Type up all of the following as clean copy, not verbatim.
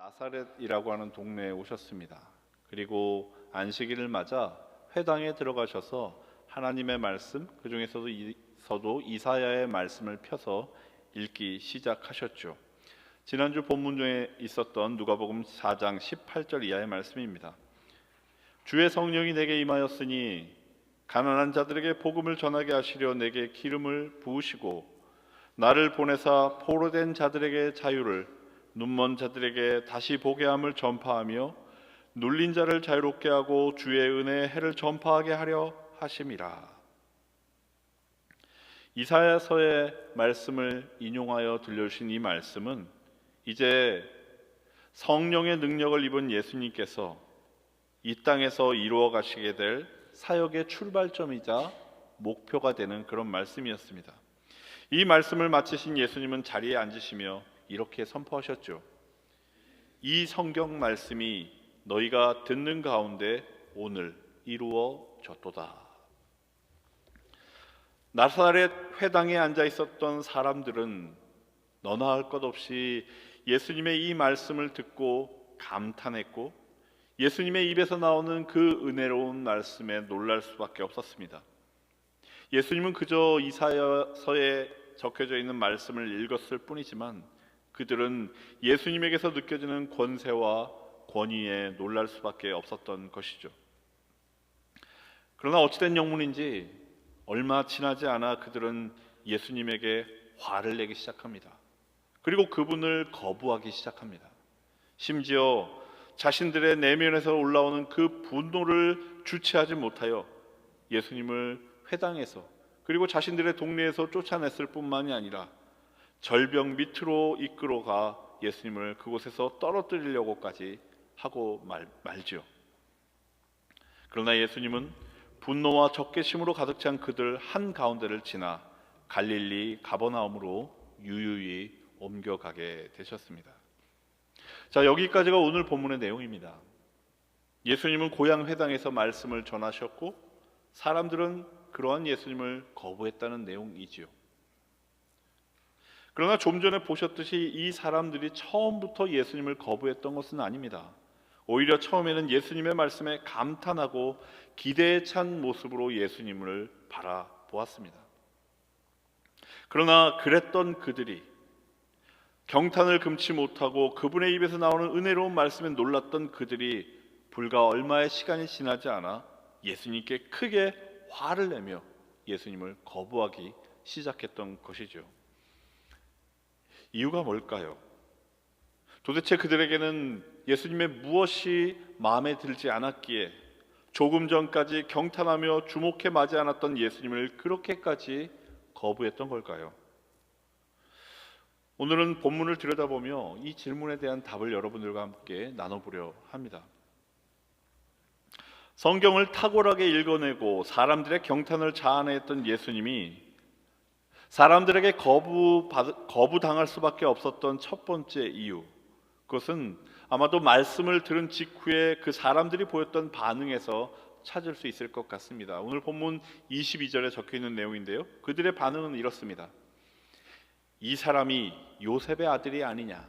나사렛이라고 하는 동네에 오셨습니다. 그리고 안식일을 맞아 회당에 들어가셔서 하나님의 말씀, 그 중에서도 이사야의 말씀을 펴서 읽기 시작하셨죠. 지난주 본문 중에 있었던 누가복음 4장 18절 이하의 말씀입니다. 주의 성령이 내게 임하였으니 가난한 자들에게 복음을 전하게 하시려 내게 기름을 부으시고 나를 보내사 포로된 자들에게 자유를, 눈먼 자들에게 다시 보게 함을 전파하며 눌린 자를 자유롭게 하고 주의 은혜의 해를 전파하게 하려 하심이라. 이사야서의 말씀을 인용하여 들려주신 이 말씀은 이제 성령의 능력을 입은 예수님께서 이 땅에서 이루어 가시게 될 사역의 출발점이자 목표가 되는 그런 말씀이었습니다. 이 말씀을 마치신 예수님은 자리에 앉으시며 이렇게 선포하셨죠. 이 성경 말씀이 너희가 듣는 가운데 오늘 이루어졌도다. 나사렛 회당에 앉아 있었던 사람들은 너나 할 것 없이 예수님의 이 말씀을 듣고 감탄했고 예수님의 입에서 나오는 그 은혜로운 말씀에 놀랄 수밖에 없었습니다. 예수님은 그저 이사야서에 적혀져 있는 말씀을 읽었을 뿐이지만 그들은 예수님에게서 느껴지는 권세와 권위에 놀랄 수밖에 없었던 것이죠. 그러나 어찌된 영문인지 얼마 지나지 않아 그들은 예수님에게 화를 내기 시작합니다. 그리고 그분을 거부하기 시작합니다. 심지어 자신들의 내면에서 올라오는 그 분노를 주체하지 못하여 예수님을 회당에서 그리고 자신들의 동네에서 쫓아냈을 뿐만이 아니라 절벽 밑으로 이끌어가 예수님을 그곳에서 떨어뜨리려고까지 하고 말지요. 그러나 예수님은 분노와 적개심으로 가득 찬 그들 한가운데를 지나 갈릴리 가버나움으로 유유히 옮겨가게 되셨습니다. 자, 여기까지가 오늘 본문의 내용입니다. 예수님은 고향 회당에서 말씀을 전하셨고 사람들은 그러한 예수님을 거부했다는 내용이지요. 그러나 좀 전에 보셨듯이 이 사람들이 처음부터 예수님을 거부했던 것은 아닙니다. 오히려 처음에는 예수님의 말씀에 감탄하고 기대에 찬 모습으로 예수님을 바라보았습니다. 그러나 그랬던 그들이 경탄을 금치 못하고 그분의 입에서 나오는 은혜로운 말씀에 놀랐던 그들이 불과 얼마의 시간이 지나지 않아 예수님께 크게 화를 내며 예수님을 거부하기 시작했던 것이죠. 이유가 뭘까요? 도대체 그들에게는 예수님의 무엇이 마음에 들지 않았기에 조금 전까지 경탄하며 주목해 맞이 않았던 예수님을 그렇게까지 거부했던 걸까요? 오늘은 본문을 들여다보며 이 질문에 대한 답을 여러분들과 함께 나눠보려 합니다. 성경을 탁월하게 읽어내고 사람들의 경탄을 자아냈던 예수님이 사람들에게 거부당할 수밖에 없었던 첫 번째 이유, 그것은 아마도 말씀을 들은 직후에 그 사람들이 보였던 반응에서 찾을 수 있을 것 같습니다. 오늘 본문 22절에 적혀있는 내용인데요, 그들의 반응은 이렇습니다. 이 사람이 요셉의 아들이 아니냐.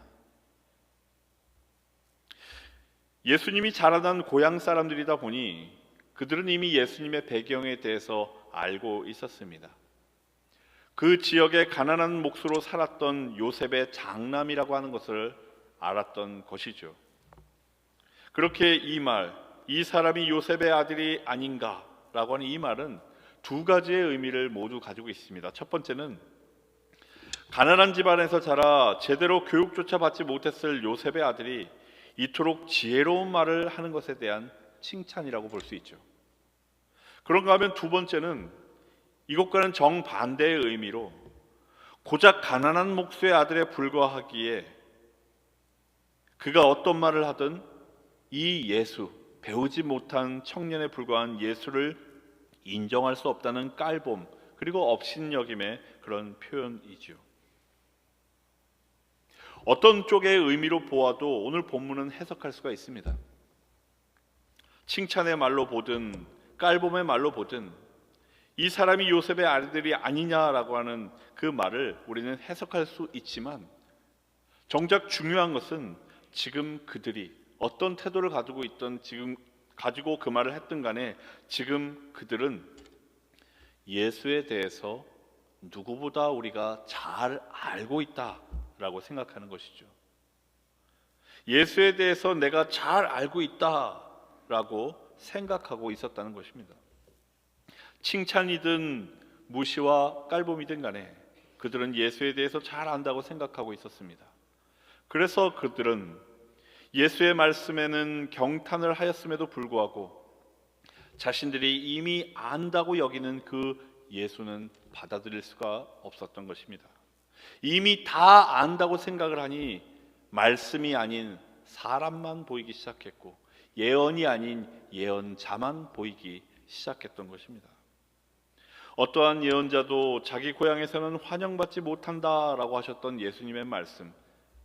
예수님이 자라난 고향 사람들이다 보니 그들은 이미 예수님의 배경에 대해서 알고 있었습니다. 그 지역의 가난한 몫으로 살았던 요셉의 장남이라고 하는 것을 알았던 것이죠. 그렇게 이 사람이 요셉의 아들이 아닌가라고 하는 이 말은 두 가지의 의미를 모두 가지고 있습니다. 첫 번째는 가난한 집안에서 자라 제대로 교육조차 받지 못했을 요셉의 아들이 이토록 지혜로운 말을 하는 것에 대한 칭찬이라고 볼 수 있죠. 그런가 하면 두 번째는 이것과는 정반대의 의미로 고작 가난한 목수의 아들에 불과하기에 그가 어떤 말을 하든 이 예수, 배우지 못한 청년에 불과한 예수를 인정할 수 없다는 깔봄, 그리고 업신여김의 그런 표현이죠. 어떤 쪽의 의미로 보아도 오늘 본문은 해석할 수가 있습니다. 칭찬의 말로 보든 깔봄의 말로 보든 이 사람이 요셉의 아들이 아니냐라고 하는 그 말을 우리는 해석할 수 있지만 정작 중요한 것은 지금 그들이 어떤 태도를 가지고 있던 지금 가지고 그 말을 했든 간에 지금 그들은 예수에 대해서 누구보다 우리가 잘 알고 있다라고 생각하는 것이죠. 예수에 대해서 내가 잘 알고 있다라고 생각하고 있었다는 것입니다. 칭찬이든 무시와 깔봄이든 간에 그들은 예수에 대해서 잘 안다고 생각하고 있었습니다. 그래서 그들은 예수의 말씀에는 경탄을 하였음에도 불구하고 자신들이 이미 안다고 여기는 그 예수는 받아들일 수가 없었던 것입니다. 이미 다 안다고 생각을 하니 말씀이 아닌 사람만 보이기 시작했고 예언이 아닌 예언자만 보이기 시작했던 것입니다. 어떠한 예언자도 자기 고향에서는 환영받지 못한다라고 하셨던 예수님의 말씀,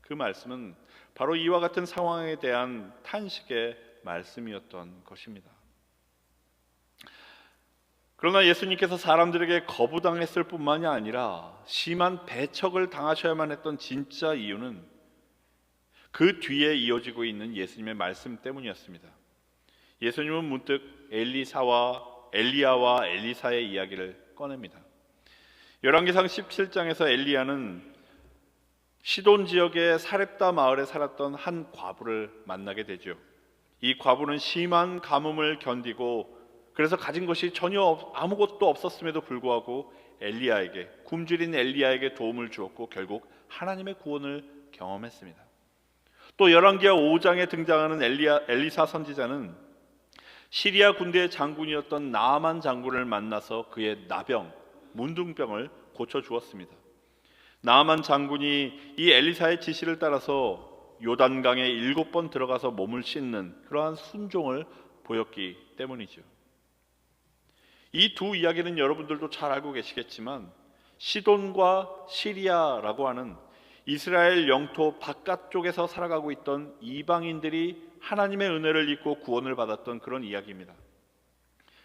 그 말씀은 바로 이와 같은 상황에 대한 탄식의 말씀이었던 것입니다. 그러나 예수님께서 사람들에게 거부당했을 뿐만이 아니라 심한 배척을 당하셔야만 했던 진짜 이유는 그 뒤에 이어지고 있는 예수님의 말씀 때문이었습니다. 예수님은 문득 엘리야와 엘리사의 이야기를 꺼냅니다. 열왕기상 17장에서 엘리야는 시돈 지역의 사렙다 마을에 살았던 한 과부를 만나게 되죠. 이 과부는 심한 가뭄을 견디고 그래서 가진 것이 전혀 아무것도 없었음에도 불구하고 굶주린 엘리야에게 도움을 주었고 결국 하나님의 구원을 경험했습니다. 또 열왕기하 5장에 등장하는 엘리사 선지자는 시리아 군대의 장군이었던 나아만 장군을 만나서 그의 나병, 문둥병을 고쳐주었습니다. 나아만 장군이 이 엘리사의 지시를 따라서 요단강에 7번 들어가서 몸을 씻는 그러한 순종을 보였기 때문이죠. 이 두 이야기는 여러분들도 잘 알고 계시겠지만 시돈과 시리아라고 하는 이스라엘 영토 바깥쪽에서 살아가고 있던 이방인들이 하나님의 은혜를 입고 구원을 받았던 그런 이야기입니다.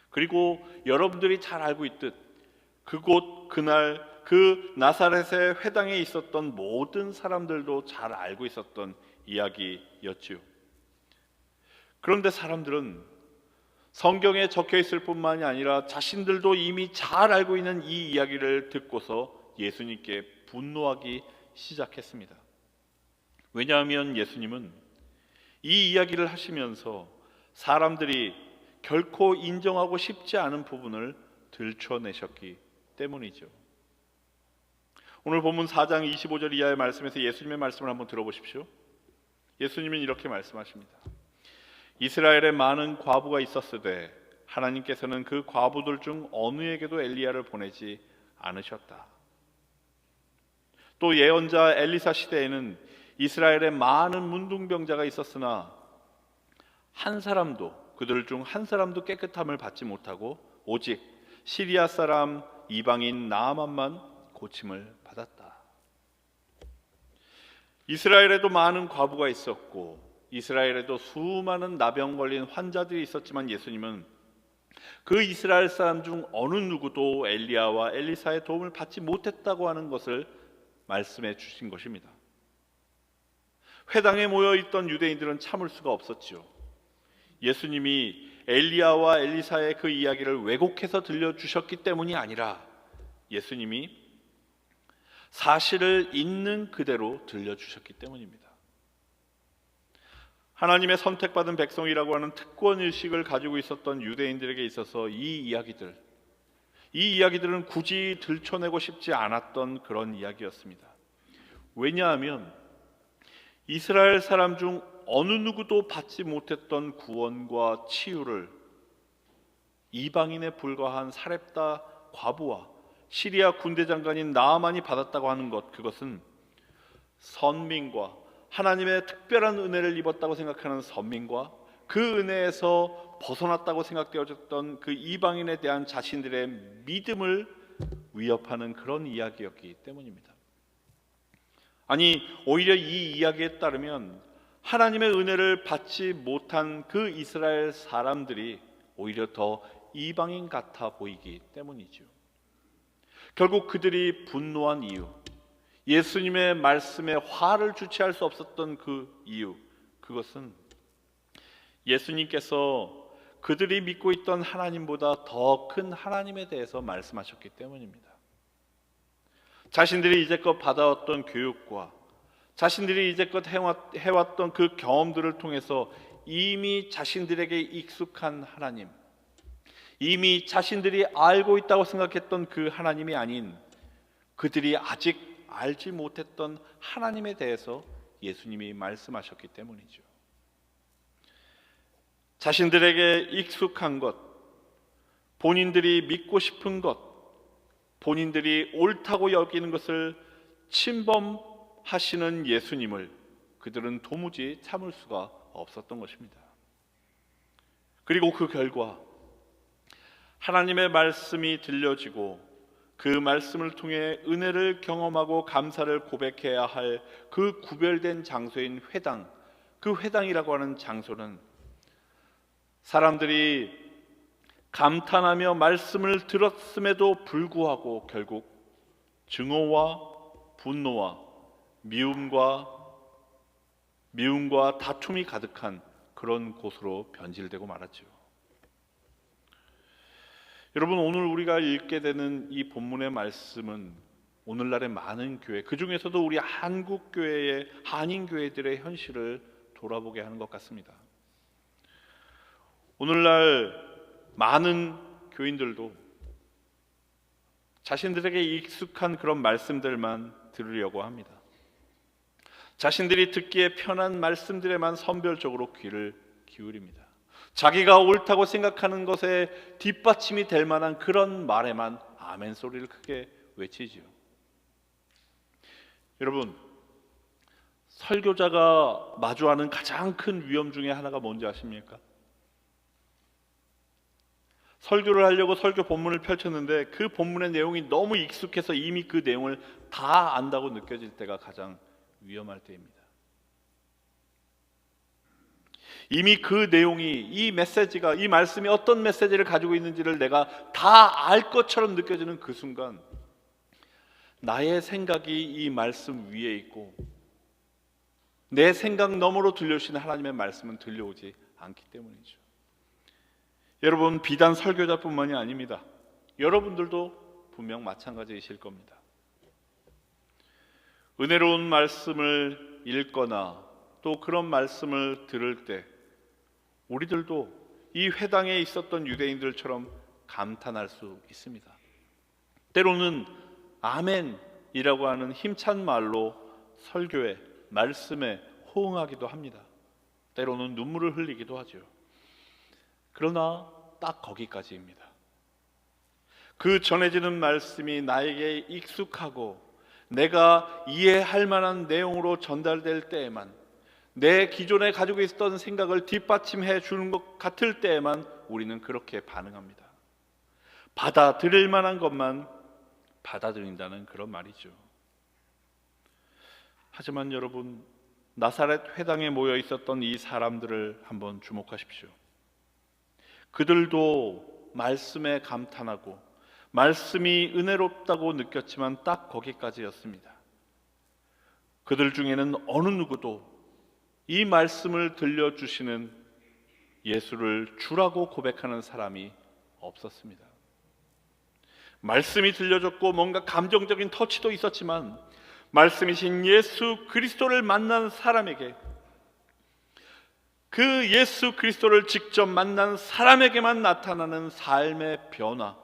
그리고 여러분들이 잘 알고 있듯 그곳 그날 그 나사렛의 회당에 있었던 모든 사람들도 잘 알고 있었던 이야기였지요. 그런데 사람들은 성경에 적혀 있을 뿐만이 아니라 자신들도 이미 잘 알고 있는 이 이야기를 듣고서 예수님께 분노하기 시작했습니다. 왜냐하면 예수님은 이 이야기를 하시면서 사람들이 결코 인정하고 싶지 않은 부분을 들춰내셨기 때문이죠. 오늘 본문 4장 25절 이하의 말씀에서 예수님의 말씀을 한번 들어보십시오. 예수님은 이렇게 말씀하십니다. 이스라엘에 많은 과부가 있었으되 하나님께서는 그 과부들 중 어느에게도 엘리야를 보내지 않으셨다. 또 예언자 엘리사 시대에는 이스라엘에 많은 문둥병자가 있었으나 그들 중 한 사람도 깨끗함을 받지 못하고 오직 시리아 사람 이방인 나아만만 고침을 받았다. 이스라엘에도 많은 과부가 있었고 이스라엘에도 수많은 나병 걸린 환자들이 있었지만 예수님은 그 이스라엘 사람 중 어느 누구도 엘리야와 엘리사의 도움을 받지 못했다고 하는 것을 말씀해 주신 것입니다. 회당에 모여있던 유대인들은 참을 수가 없었지요. 예수님이 엘리야와 엘리사의 그 이야기를 왜곡해서 들려주셨기 때문이 아니라 예수님이 사실을 있는 그대로 들려주셨기 때문입니다. 하나님의 선택받은 백성이라고 하는 특권의식을 가지고 있었던 유대인들에게 있어서 이 이야기들은 굳이 들춰내고 싶지 않았던 그런 이야기였습니다. 왜냐하면 이스라엘 사람 중 어느 누구도 받지 못했던 구원과 치유를 이방인에 불과한 사렙다 과부와 시리아 군대 장관인 나아만이 받았다고 하는 것, 그것은 선민과 하나님의 특별한 은혜를 입었다고 생각하는 선민과 그 은혜에서 벗어났다고 생각되어졌던 그 이방인에 대한 자신들의 믿음을 위협하는 그런 이야기였기 때문입니다. 아니, 오히려 이 이야기에 따르면 하나님의 은혜를 받지 못한 그 이스라엘 사람들이 오히려 더 이방인 같아 보이기 때문이죠. 결국 그들이 분노한 이유, 예수님의 말씀에 화를 주체할 수 없었던 그 이유, 그것은 예수님께서 그들이 믿고 있던 하나님보다 더 큰 하나님에 대해서 말씀하셨기 때문입니다. 자신들이 이제껏 받아왔던 교육과 자신들이 이제껏 해왔던 그 경험들을 통해서 이미 자신들에게 익숙한 하나님, 이미 자신들이 알고 있다고 생각했던 그 하나님이 아닌 그들이 아직 알지 못했던 하나님에 대해서 예수님이 말씀하셨기 때문이죠. 자신들에게 익숙한 것, 본인들이 믿고 싶은 것, 본인들이 옳다고 여기는 것을 침범하시는 예수님을 그들은 도무지 참을 수가 없었던 것입니다. 그리고 그 결과 하나님의 말씀이 들려지고 그 말씀을 통해 은혜를 경험하고 감사를 고백해야 할 그 구별된 장소인 회당, 그 회당이라고 하는 장소는 사람들이 감탄하며 말씀을 들었음에도 불구하고 결국 증오와 분노와 미움과 다툼이 가득한 그런 곳으로 변질되고 말았죠. 여러분, 오늘 우리가 읽게 되는 이 본문의 말씀은 오늘날의 많은 교회, 그 중에서도 우리 한국 교회의 한인 교회들의 현실을 돌아보게 하는 것 같습니다. 오늘날 많은 교인들도 자신들에게 익숙한 그런 말씀들만 들으려고 합니다. 자신들이 듣기에 편한 말씀들에만 선별적으로 귀를 기울입니다. 자기가 옳다고 생각하는 것에 뒷받침이 될 만한 그런 말에만 아멘 소리를 크게 외치지요. 여러분, 설교자가 마주하는 가장 큰 위험 중에 하나가 뭔지 아십니까? 설교를 하려고 설교 본문을 펼쳤는데 그 본문의 내용이 너무 익숙해서 이미 그 내용을 다 안다고 느껴질 때가 가장 위험할 때입니다. 이미 그 내용이, 이 메시지가, 이 말씀이 어떤 메시지를 가지고 있는지를 내가 다 알 것처럼 느껴지는 그 순간 나의 생각이 이 말씀 위에 있고 내 생각 너머로 들려오시는 하나님의 말씀은 들려오지 않기 때문이죠. 여러분, 비단 설교자뿐만이 아닙니다. 여러분들도 분명 마찬가지이실 겁니다. 은혜로운 말씀을 읽거나 또 그런 말씀을 들을 때 우리들도 이 회당에 있었던 유대인들처럼 감탄할 수 있습니다. 때로는 아멘이라고 하는 힘찬 말로 설교에, 말씀에 호응하기도 합니다. 때로는 눈물을 흘리기도 하죠. 그러나 딱 거기까지입니다. 그 전해지는 말씀이 나에게 익숙하고 내가 이해할 만한 내용으로 전달될 때에만, 내 기존에 가지고 있었던 생각을 뒷받침해 주는 것 같을 때에만 우리는 그렇게 반응합니다. 받아들일 만한 것만 받아들인다는 그런 말이죠. 하지만 여러분, 나사렛 회당에 모여 있었던 이 사람들을 한번 주목하십시오. 그들도 말씀에 감탄하고 말씀이 은혜롭다고 느꼈지만 딱 거기까지였습니다. 그들 중에는 어느 누구도 이 말씀을 들려주시는 예수를 주라고 고백하는 사람이 없었습니다. 말씀이 들려졌고 뭔가 감정적인 터치도 있었지만 말씀이신 예수 그리스도를 만난 사람에게, 그 예수 그리스도를 직접 만난 사람에게만 나타나는 삶의 변화,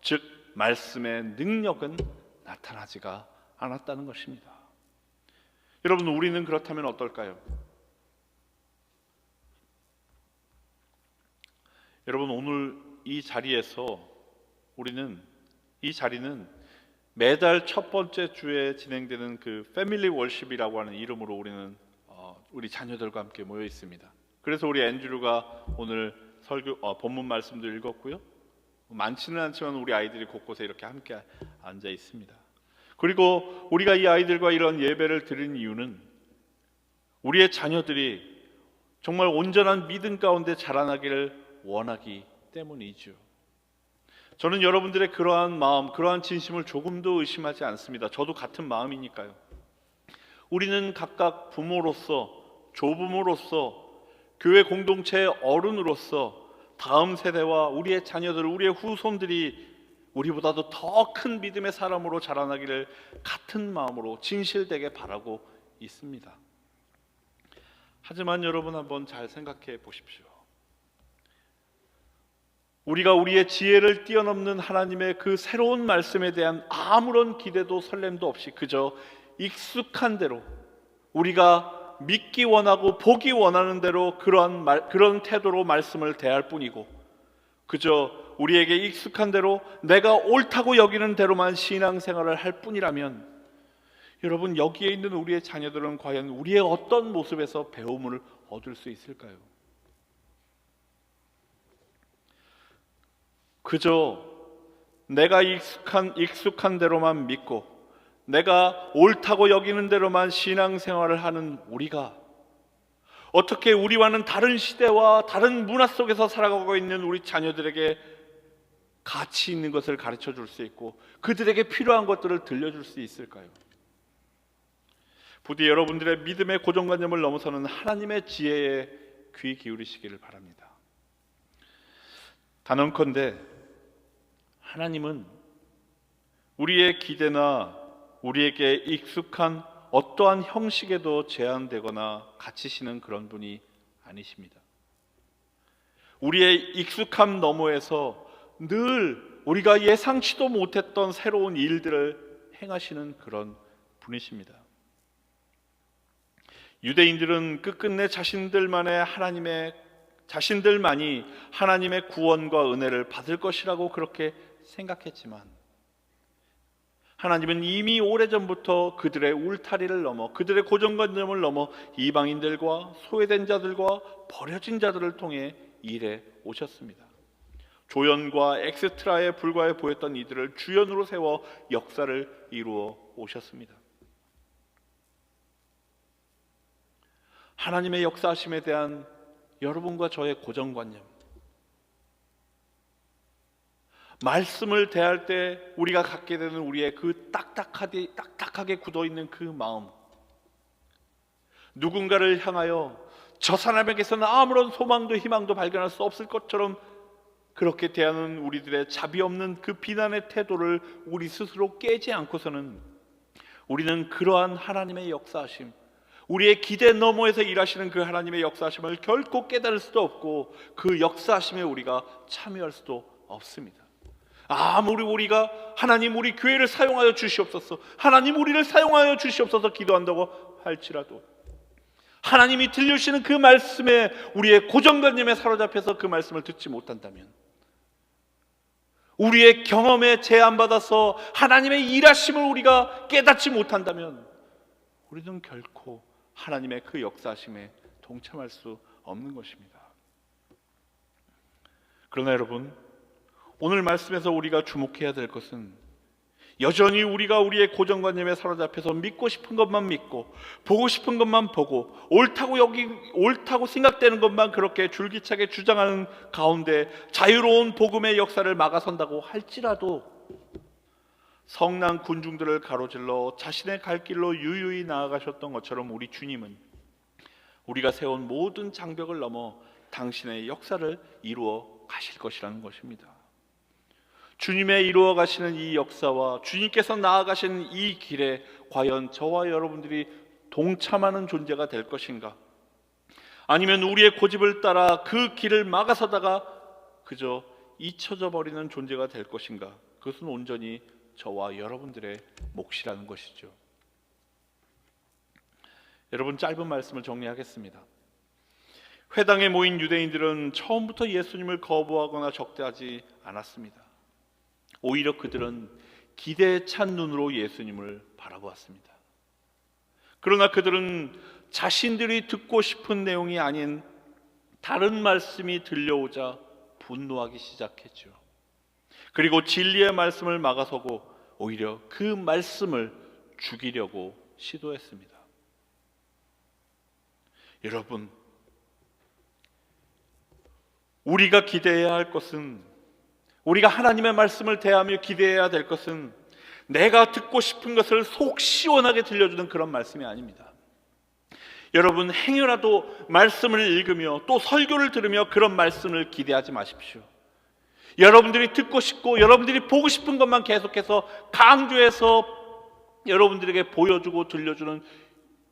즉 말씀의 능력은 나타나지가 않았다는 것입니다. 여러분, 우리는 그렇다면 어떨까요? 여러분, 오늘 이 자리에서 이 자리는 매달 첫 번째 주에 진행되는 그 패밀리 월십이라고 하는 이름으로 우리 자녀들과 함께 모여 있습니다. 그래서 우리 앤드류가 오늘 본문 말씀도 읽었고요. 많지는 않지만 우리 아이들이 곳곳에 이렇게 함께 앉아 있습니다. 그리고 우리가 이 아이들과 이런 예배를 드린 이유는 우리의 자녀들이 정말 온전한 믿음 가운데 자라나기를 원하기 때문이죠. 저는 여러분들의 그러한 마음, 그러한 진심을 조금도 의심하지 않습니다. 저도 같은 마음이니까요. 우리는 각각 부모로서 조부모로서, 교회 공동체의 어른으로서 다음 세대와 우리의 자녀들, 우리의 후손들이 우리보다도 더 큰 믿음의 사람으로 자라나기를 같은 마음으로 진실되게 바라고 있습니다. 하지만 여러분, 한번 잘 생각해 보십시오. 우리가 우리의 지혜를 뛰어넘는 하나님의 그 새로운 말씀에 대한 아무런 기대도 설렘도 없이 그저 익숙한 대로, 우리가 믿기 원하고 보기 원하는 대로 그런 태도로 말씀을 대할 뿐이고, 그저 우리에게 익숙한 대로 내가 옳다고 여기는 대로만 신앙생활을 할 뿐이라면, 여러분, 여기에 있는 우리의 자녀들은 과연 우리의 어떤 모습에서 배움을 얻을 수 있을까요? 그저 내가 익숙한 대로만 믿고 내가 옳다고 여기는 대로만 신앙생활을 하는 우리가 어떻게 우리와는 다른 시대와 다른 문화 속에서 살아가고 있는 우리 자녀들에게 가치 있는 것을 가르쳐 줄 수 있고 그들에게 필요한 것들을 들려줄 수 있을까요? 부디 여러분들의 믿음의 고정관념을 넘어서는 하나님의 지혜에 귀 기울이시기를 바랍니다. 단언컨대 하나님은 우리의 기대나 우리에게 익숙한 어떠한 형식에도 제한되거나 갇히시는 그런 분이 아니십니다. 우리의 익숙함 너머에서 늘 우리가 예상치도 못했던 새로운 일들을 행하시는 그런 분이십니다. 유대인들은 끝끝내 자신들만이 하나님의 구원과 은혜를 받을 것이라고 그렇게 생각했지만, 하나님은 이미 오래전부터 그들의 울타리를 넘어, 그들의 고정관념을 넘어 이방인들과 소외된 자들과 버려진 자들을 통해 일해 오셨습니다. 조연과 엑스트라에 불과해 보였던 이들을 주연으로 세워 역사를 이루어 오셨습니다. 하나님의 역사하심에 대한 여러분과 저의 고정관념, 말씀을 대할 때 우리가 갖게 되는 우리의 그 딱딱하게 굳어있는 그 마음, 누군가를 향하여 저 사람에게서는 아무런 소망도 희망도 발견할 수 없을 것처럼 그렇게 대하는 우리들의 자비 없는 그 비난의 태도를 우리 스스로 깨지 않고서는 우리는 그러한 하나님의 역사하심, 우리의 기대 너머에서 일하시는 그 하나님의 역사하심을 결코 깨달을 수도 없고 그 역사하심에 우리가 참여할 수도 없습니다. 아무리 우리가 하나님 우리 교회를 사용하여 주시옵소서, 하나님 우리를 사용하여 주시옵소서 기도한다고 할지라도 하나님이 들려주시는 그 말씀에 우리의 고정관념에 사로잡혀서 그 말씀을 듣지 못한다면, 우리의 경험에 제한받아서 하나님의 일하심을 우리가 깨닫지 못한다면 우리는 결코 하나님의 그 역사하심에 동참할 수 없는 것입니다. 그러나 여러분, 오늘 말씀에서 우리가 주목해야 될 것은 여전히 우리가 우리의 고정관념에 사로잡혀서 믿고 싶은 것만 믿고 보고 싶은 것만 보고 옳다고 생각되는 것만 그렇게 줄기차게 주장하는 가운데 자유로운 복음의 역사를 막아선다고 할지라도 성난 군중들을 가로질러 자신의 갈 길로 유유히 나아가셨던 것처럼 우리 주님은 우리가 세운 모든 장벽을 넘어 당신의 역사를 이루어 가실 것이라는 것입니다. 주님의 이루어 가시는 이 역사와 주님께서 나아가시는 이 길에 과연 저와 여러분들이 동참하는 존재가 될 것인가? 아니면 우리의 고집을 따라 그 길을 막아서다가 그저 잊혀져 버리는 존재가 될 것인가? 그것은 온전히 저와 여러분들의 몫이라는 것이죠. 여러분, 짧은 말씀을 정리하겠습니다. 회당에 모인 유대인들은 처음부터 예수님을 거부하거나 적대하지 않았습니다. 오히려 그들은 기대에 찬 눈으로 예수님을 바라보았습니다. 그러나 그들은 자신들이 듣고 싶은 내용이 아닌 다른 말씀이 들려오자 분노하기 시작했죠. 그리고 진리의 말씀을 막아서고 오히려 그 말씀을 죽이려고 시도했습니다. 여러분, 우리가 기대해야 할 것은, 우리가 하나님의 말씀을 대하며 기대해야 될 것은 내가 듣고 싶은 것을 속 시원하게 들려주는 그런 말씀이 아닙니다. 여러분, 행여라도 말씀을 읽으며 또 설교를 들으며 그런 말씀을 기대하지 마십시오. 여러분들이 듣고 싶고 여러분들이 보고 싶은 것만 계속해서 강조해서 여러분들에게 보여주고 들려주는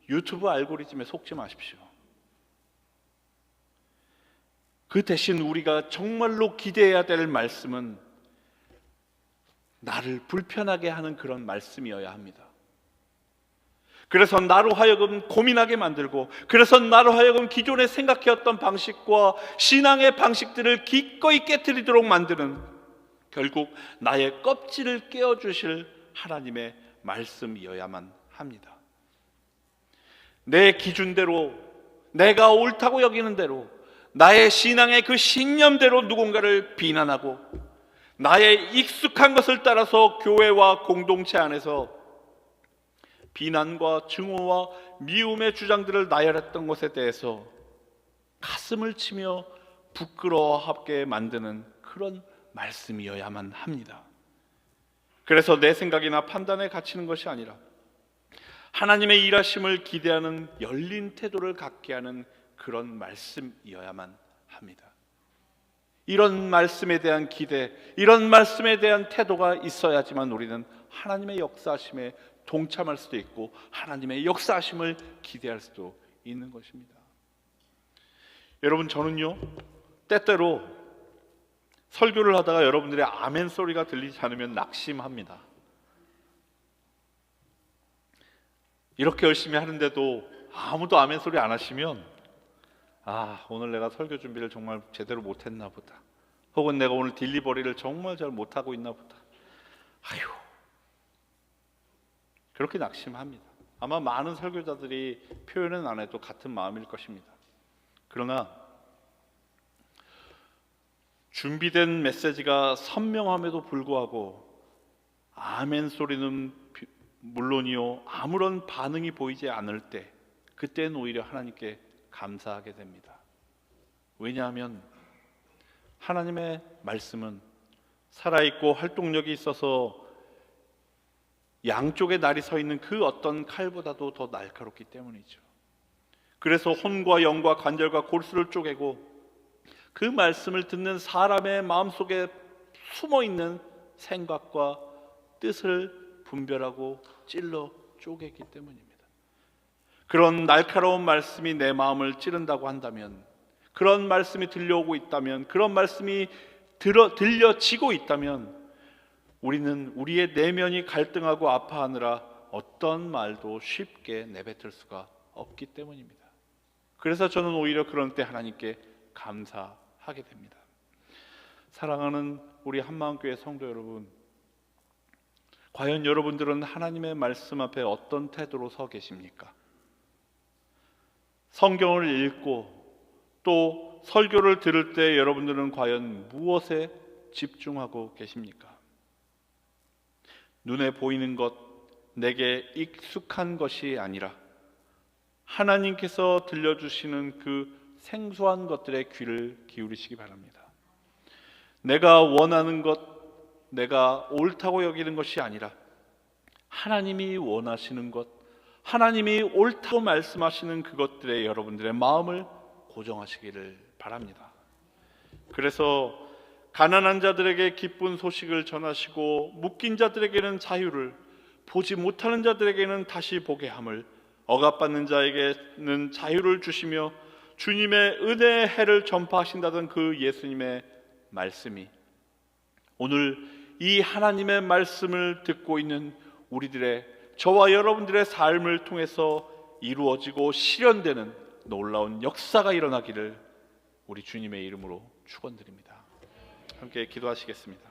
유튜브 알고리즘에 속지 마십시오. 그 대신 우리가 정말로 기대해야 될 말씀은 나를 불편하게 하는 그런 말씀이어야 합니다. 그래서 나로 하여금 고민하게 만들고, 그래서 나로 하여금 기존에 생각해왔던 방식과 신앙의 방식들을 기꺼이 깨트리도록 만드는, 결국 나의 껍질을 깨어주실 하나님의 말씀이어야만 합니다. 내 기준대로, 내가 옳다고 여기는 대로, 나의 신앙의 그 신념대로 누군가를 비난하고 나의 익숙한 것을 따라서 교회와 공동체 안에서 비난과 증오와 미움의 주장들을 나열했던 것에 대해서 가슴을 치며 부끄러워하게 만드는 그런 말씀이어야만 합니다. 그래서 내 생각이나 판단에 갇히는 것이 아니라 하나님의 일하심을 기대하는 열린 태도를 갖게 하는 그런 말씀이어야만 합니다. 이런 말씀에 대한 기대, 이런 말씀에 대한 태도가 있어야지만 우리는 하나님의 역사하심에 동참할 수도 있고 하나님의 역사하심을 기대할 수도 있는 것입니다. 여러분, 저는요, 때때로 설교를 하다가 여러분들의 아멘 소리가 들리지 않으면 낙심합니다. 이렇게 열심히 하는데도 아무도 아멘 소리 안 하시면 오늘 내가 설교 준비를 정말 제대로 못했나 보다, 혹은 내가 오늘 딜리버리를 정말 잘 못하고 있나 보다, 그렇게 낙심합니다. 아마 많은 설교자들이 표현은 안 해도 같은 마음일 것입니다. 그러나 준비된 메시지가 선명함에도 불구하고 아멘 소리는 물론이요, 아무런 반응이 보이지 않을 때, 그때는 오히려 하나님께 감사하게 됩니다. 왜냐하면 하나님의 말씀은 살아있고 활동력이 있어서 양쪽에 날이 서 있는 그 어떤 칼보다도 더 날카롭기 때문이죠. 그래서 혼과 영과 관절과 골수를 쪼개고 그 말씀을 듣는 사람의 마음속에 숨어있는 생각과 뜻을 분별하고 찔러 쪼개기 때문입니다. 그런 날카로운 말씀이 내 마음을 찌른다고 한다면, 그런 말씀이 들려오고 있다면, 그런 말씀이 들려지고 있다면 우리는 우리의 내면이 갈등하고 아파하느라 어떤 말도 쉽게 내뱉을 수가 없기 때문입니다. 그래서 저는 오히려 그런 때 하나님께 감사하게 됩니다. 사랑하는 우리 한마음교회 성도 여러분, 과연 여러분들은 하나님의 말씀 앞에 어떤 태도로 서 계십니까? 성경을 읽고 또 설교를 들을 때 여러분들은 과연 무엇에 집중하고 계십니까? 눈에 보이는 것, 내게 익숙한 것이 아니라 하나님께서 들려주시는 그 생소한 것들에 귀를 기울이시기 바랍니다. 내가 원하는 것, 내가 옳다고 여기는 것이 아니라 하나님이 원하시는 것, 하나님이 옳다고 말씀하시는 그것들에 여러분들의 마음을 고정하시기를 바랍니다. 그래서 가난한 자들에게 기쁜 소식을 전하시고 묶인 자들에게는 자유를, 보지 못하는 자들에게는 다시 보게 함을, 억압받는 자에게는 자유를 주시며 주님의 은혜의 해를 전파하신다던 그 예수님의 말씀이 오늘 이 하나님의 말씀을 듣고 있는 우리들의, 저와 여러분들의 삶을 통해서 이루어지고 실현되는 놀라운 역사가 일어나기를 우리 주님의 이름으로 축원드립니다. 함께 기도하시겠습니다.